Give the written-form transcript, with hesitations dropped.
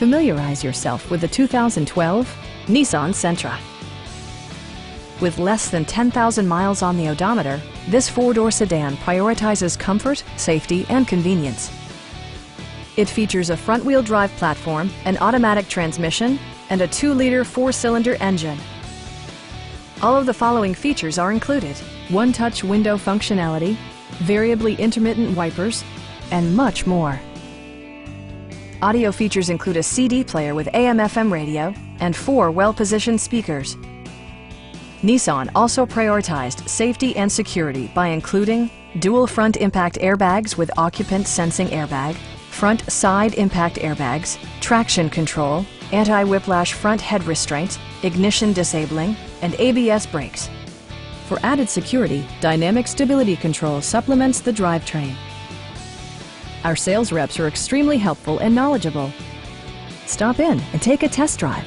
Familiarize yourself with the 2012 Nissan Sentra. With less than 10,000 miles on the odometer, this four-door sedan prioritizes comfort, safety, and convenience. It features a front-wheel drive platform, an automatic transmission, and a 2-liter 4-cylinder engine. All of the following features are included: one-touch window functionality, variably intermittent wipers, and much more. Audio features include a CD player with AM/FM radio and 4 well-positioned speakers. Nissan also prioritized safety and security by including dual front impact airbags with occupant sensing airbag, front side impact airbags, traction control, anti-whiplash front head restraints, ignition disabling, and ABS brakes. For added security, dynamic stability control supplements the drivetrain. Our sales reps are extremely helpful and knowledgeable. Stop in and take a test drive.